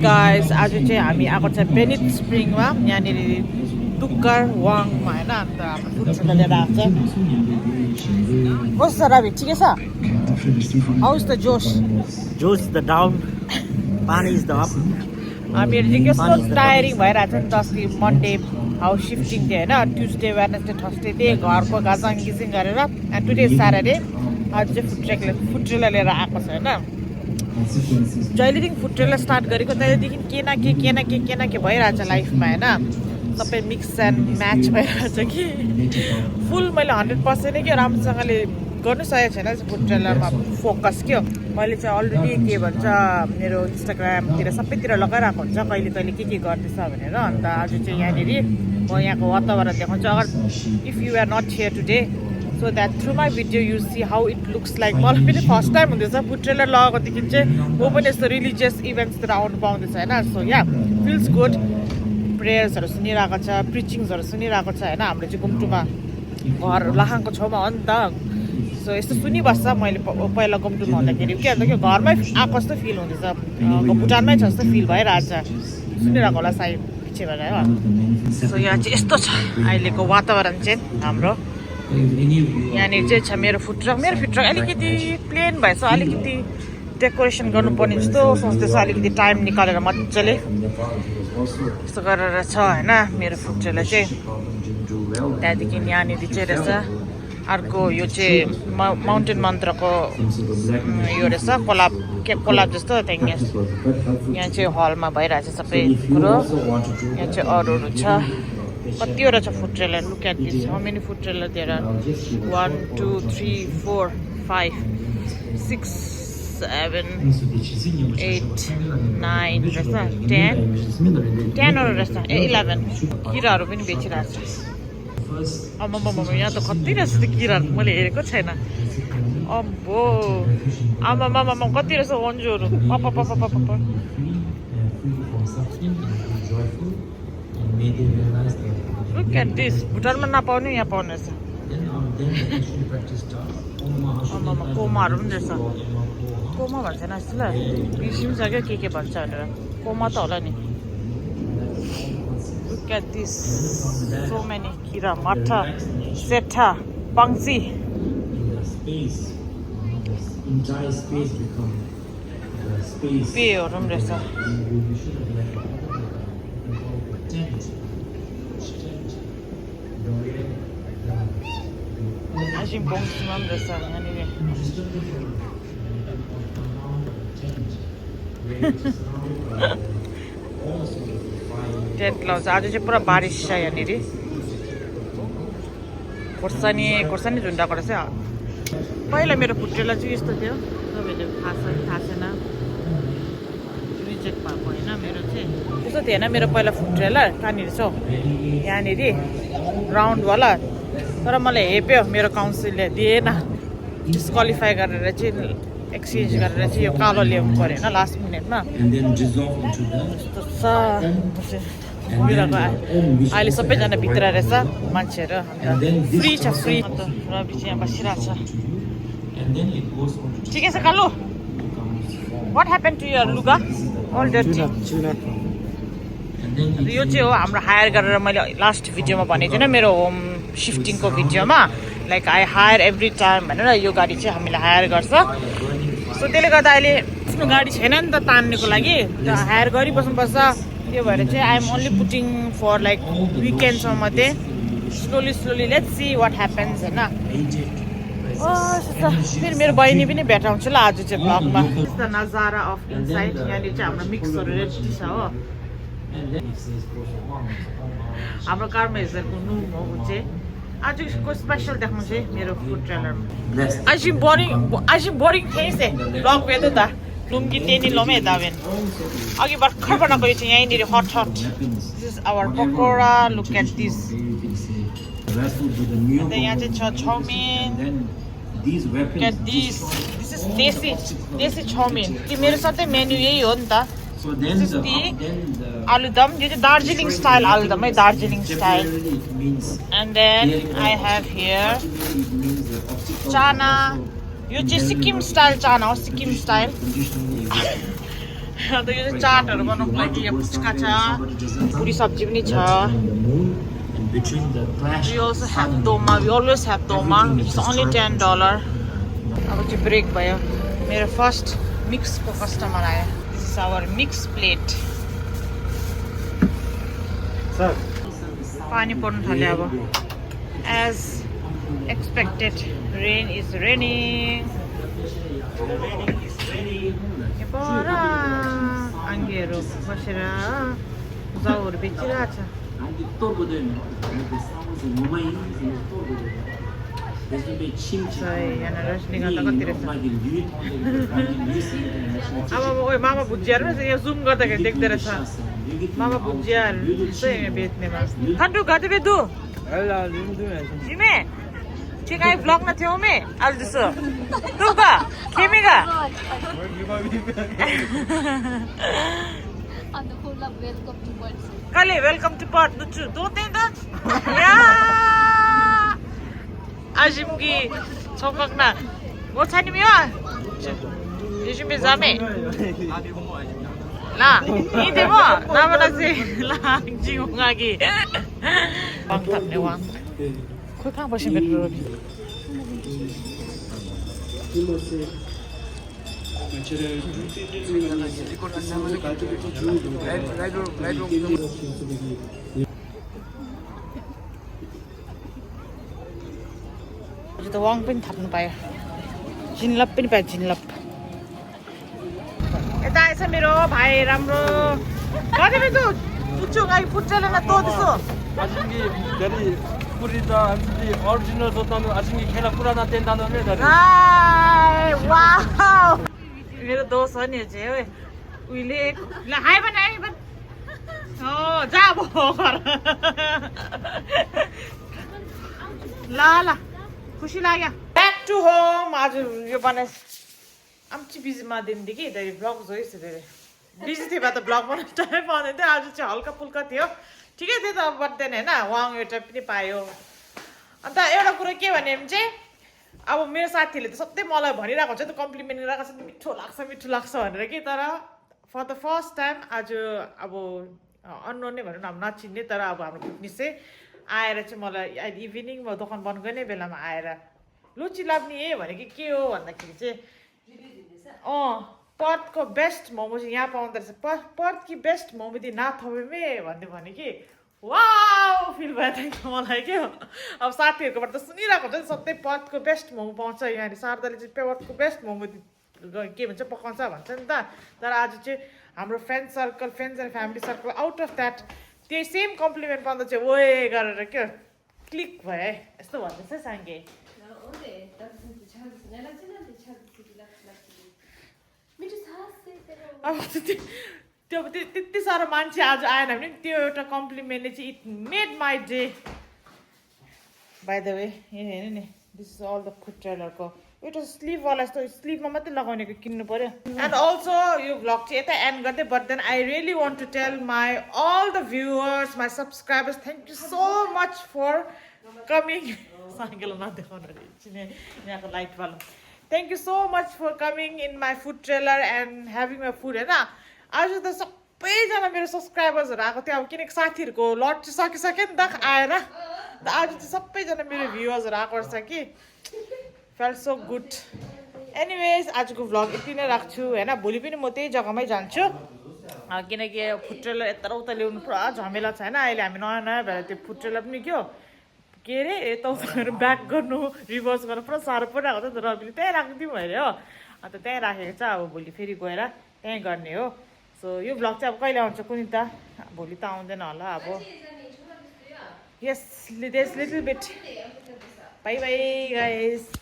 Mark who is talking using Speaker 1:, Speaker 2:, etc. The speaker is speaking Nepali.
Speaker 1: Guys, आज चाहिँ हामी आएको छ बेनिट स्प्रिङमा यहाँनिर डुक्कर वाङमा होइन अन्त हाम्रो फुड सेन्टर लिएर आएको छ कस्तो छ राबी ठिकै छ हाउ इज द जोस
Speaker 2: Joe's the down, Pani is the up.
Speaker 1: हामीहरू चाहिँ कस्तो टायरिङ भइरहेको छ नि त अस्ति मन्डे हाउस सिफ्टिङ थियो होइन ट्युसडे वेडनेसडे थर्सडे थिएँ घरको घाँचाङ घिसिङ गरेर एन्ड टुडे स्याटरडे आज चाहिँ फुड ट्रेलर लिएर आएको छ होइन जहिलेदेखि फुड ट्रेलर स्टार्ट गरेको तहिलेदेखि के न के भइरहेछ लाइफमा होइन सबै मिक्स एन्ड म्याच भइरहेछ कि फुल मैले 100% नै के राम्रोसँगले गर्नु सकेको छैन फुड ट्रेलरमा फोकस के मैले चाहिँ अलरेडी के भन्छ मेरो इन्स्टाग्रामतिर सबैतिर लगाइरहेको हुन्छ कहिले कहिले के गर्दैछ भनेर अन्त आज चाहिँ यहाँनिर म यहाँको वातावरण देखाउँछु अगर if you are not here today so that through my video you see how it looks like मलाई पनि फर्स्ट टाइम हुँदैछ फुड ट्रेलर लगाएकोदेखि चाहिँ म पनि यस्तो रिलिजियस इभेन्ट्सतिर आउनु पाउँदैछ होइन सो या फिल्स गुड प्रेयर्सहरू सुनिरहेको छ प्रिचिङ्सहरू सुनिरहेको छ होइन हाम्रो चाहिँ गुम्टुमा घर लाखाङको छेउमा हो नि त सो यस्तो सुनिबस्छ मैले पहिला गुम्टुमा हुँदाखेरि के अन्त के घरमै आएको जस्तो फिल हुँदैछ भुटानमै छ जस्तो फिल भइरहेछ सुनिरहेको होला सायद पछिबाट हो सो यहाँ चाहिँ यस्तो छ अहिलेको वातावरण चाहिँ हाम्रो यहाँनिर चाहिँ छ मेरो फुड ट्रक अलिकति प्लेन भएछ अलिकति डेकोरेसन गर्नुपर्ने जस्तो सोच्दैछ अलिकति टाइम निकालेर मजाले यस्तो गरेर छ होइन मेरो फुड ट्रकलाई चाहिँ त्यहाँदेखि यहाँनिर चाहिँ रहेछ अर्को यो चाहिँ माउन्टेन मन्त्रको यो रहेछ कोलाब जस्तो त्यहाँदेखि यहाँ चाहिँ हलमा भइरहेछ सबै कुरो यहाँ चाहिँ अरूहरू छ कतिवटा छ food trailer look at this how many food trailer there are 1 2 3 4 5 6 7 8 9 रहेछ 10 रहेछ 11 किराहरू पनि बेचिरहेको छ आम्मामा यहाँ त कति रहेछ त्यो किराहरू मैले हेरेको छैन अम्बो आम्मामा कति रहेछ वन्जुहरू Look at this. भुटानमा नपाउने यहाँ पाउने रहेछ आम्मामा कोमाहरू पनि रहेछ कोमा भन्छ न जस्तो ल बिर्सिन्छ क्या के भन्छ भनेर कोमा त होला नि Look at this. So many kira, mata, seta, pangsi.
Speaker 2: Entire space become space.
Speaker 1: Peorum रहेछ अझै बङ्सीमा पनि रहेछ यहाँनिर टेन्ट लाउँछ आज चाहिँ पुरा बारिस छ यहाँनिर खोर्सानी झुन्डाएको रहेछ पहिला मेरो फुड ट्रेलर चाहिँ यस्तो थियो तपाईँहरूले थाहा छैन रिजेक्ट भएको होइन मेरो चाहिँ त्यस्तो थिएन मेरो पहिला फुड ट्रेलर कहाँनिर छ यहाँनिर राउन्डवाला तर मलाई हेप्यो मेरो काउन्सिलले दिएन डिस्क्वालिफाई गरेर चाहिँ एक्सचेन्ज गरेर चाहिँ यो कालो ल्याउनु पऱ्यो होइन लास्ट मिनटमा यस्तो छ अहिले सबैजना भित्र रहेछ मान्छेहरू अन्त फ्री छ फ्री अन्त रवि चाहिँ यहाँ बसिरहेको छ ठिकै छ कालु वाट ह्यापन टु यर लुगा अल डर्टी यो चाहिँ हो हाम्रो हायर गरेर मैले लास्ट भिडियोमा भनेको थिएन मेरो होम सिफ्टिङको भिडियोमा like I hire every time भनेर यो गाडी चाहिँ हामीले हायर गर्छ सो त्यसले गर्दा अहिले आफ्नो गाडी छैन नि त तान्नेको लागि हायर गरिबस्नुपर्छ त्यो भएर चाहिँ I'm only putting for like विकेन्डसम्म मात्रै slowly let's see what happens होइन फेरि मेरो बहिनी पनि भेटाउँछु ल आज चाहिँ ब्लगमा नजारा अफ इनसाइड यहाँनिर चाहिँ हाम्रो मिक्सहरू रेडी छ हो हाम्रो कारमा हेर्दाको नुम हो ऊ चाहिँ आजको स्पेसल देखाउँछ है मेरो फुड ट्रेलरमा आज बोरिङ थिएँ से ब्लग हेर्दै त लुङ्गी टेनी लमै दावेन अघि भर्खर बनाएको यो चाहिँ यहीँनिर hot this is our pakoda look at this अन्त यहाँ चाहिँ छ chow mein look at this is desi chow mein कि मेरो सधैँ मेन्यु यही हो नि त आलुदम यो चाहिँ दार्जिलिङ स्टाइल आलुदम है Darjeeling style and then I have here chana यो चाहिँ सिक्किम स्टाइल चाना हो सिक्किम स्टाइल अन्त यो चाहिँ चाटहरू बनाउनुको लागि यहाँ पुच्का छ पुरी सब्जी पनि छ We also have doma. We always have doma. It's only $10. अब चाहिँ ब्रेक भयो मेरो फर्स्ट मिक्सको कस्टमर आयो this is our mix plate
Speaker 2: Sir.
Speaker 1: पानी पर्नु थाल्यो अब as expected rain is raining पर आङ्गीहरू बसेर जाउहरू बेचिरहेछ यहाँनिर रजनीगन्धा कति रहेछ अब मामा भुजियाहरू यहाँ जुम गर्दाखेरि देख्दो रहेछ मामा भुजियाहरू चाहिँ यहाँ बेच्नेमा खन्डु घर चाहिँ बेच्दु जिमे ठिक आयो ब्लगमा थियौ मे आज जस्तो तँ का खेमेगा कहिले वेलकम टु पर्ट नुच्छु तँ त्यही त आजिमकी छोककना 뭐 차님이야? 요즘에 잠에 라 이데 뭐 나만아지 라 지공하기 왕탑네 왕 콜캉 보시면 여러분 त वाङ पनि थाप्नु पायो जिन्लप पनि पायो जिन्लप यता आएछ मेरो भाइ राम्रो कतिबे तँ पुच्छु गाई पुच्चले न तँ त्यसो
Speaker 3: 아침기 내리 뿌리다 아침기 오리지널 줬다는 아침기 걔나 뿌라나 뗀다는 애 다리
Speaker 1: आइ वाउ मेरो दोस्त हो नि यो चाहिँ ओए उहिले ल हाई भन हाई भन हो जा अब घर ल ल खुसी लाग्यो ब्याक टु होम आज यो बनाए आमची बिजीमा दिनदेखि धेरै ब्लग जोइस धेरै बिजी थियो भए त ब्लग बनाउने टाइम पाउँदैन थियो आज चाहिँ हल्का फुल्का थियो ठिकै थियो त बर्दैन होइन वाङ एउटा पनि पायो अन्त एउटा कुरो के भने चाहिँ अब मेरो साथीहरूले त सधैँ मलाई भनिरहेको हुन्छ त कम्प्लिमेन्ट गरिरहेको छ मिठो लाग्छ भनेर कि तर फर द फर्स्ट टाइम आज अब अननोन नै भनौँ न अब नचिन्ने तर अब हाम्रो फिटनेस चाहिँ आएर चाहिँ मलाई अहिले इभिनिङमा दोकान बन्द गर्ने बेलामा आएर लुची लाप्ने भनेको के हो भन्दाखेरि चाहिँ पर्टको बेस्ट मोमो चाहिँ यहाँ पाउँदो रहेछ पर्ट कि बेस्ट मोमो दिए नाथमे भन्ने कि वाउ फिल भयो थियो मलाई के हो अब साथीहरूकोबाट त सुनिरहेको हुन्छ नि सधैँ पर्टको बेस्ट मोमो पाउँछ यहाँनिर शारदाले चाहिँ पर्टको बेस्ट मोमो के भन्छ पकाउँछ भन्छ नि त तर आज चाहिँ हाम्रो friends and family circle out of that त्यही सेम कम्प्लिमेन्ट पाउँदा चाहिँ ओए गरेर क्या क्लिक भयो है यस्तो भन्दैछ साङ्गे अब त्यो त्यति साह्रो मान्छे आज आएन भने त्यो एउटा कम्प्लिमेन्टले चाहिँ it made my day by the way हेर्नु नि this is all the food ट्रेलरको एउटा स्लिभवाला यस्तो स्लिभमा मात्रै लगाउनेको किन्नु पर्यो एन्ड अल्सो यो भ्लग चाहिँ यता एन्ड गर्दै but then I really want to tell my all the viewers my subscribers thank you so much for coming cycle नदेखाउनु यहाँको लाइटवाला thank you so much for coming in my food trailer and having my food होइन आज त सबैजना मेरो सब्सक्राइबर्सहरू आएको थियो अब किनकि साथीहरूको लट चाहिँ सकिसक्यो नि त आएर आज चाहिँ सबैजना मेरो भ्युवर्सहरू आएको रहेछ कि फेल सो गुड एनिवेज आजको भ्लग यति नै राख्छु होइन भोलि पनि म त्यही जग्गामै जान्छु किनकि फुड ट्रेलर यता र उता ल्याउनु पुरा झमेला छ होइन अहिले हामी नयाँ नयाँ भएर त्यो फुड ट्रेलर पनि के अरे यता उता ब्याक गर्नु रिभर्स गर्नु पुरा साह्रो परिरहेको छ नि त रविले त्यहीँ राखिदिउँ अरे हो अन्त त्यहीँ राखेको छ अब भोलि फेरि गएर त्यहीँ गर्ने हो सो यो भ्लग चाहिँ अब कहिले आउँछ कुनि त भोलि त आउँदैन होला अब यस this little bit bye bye guys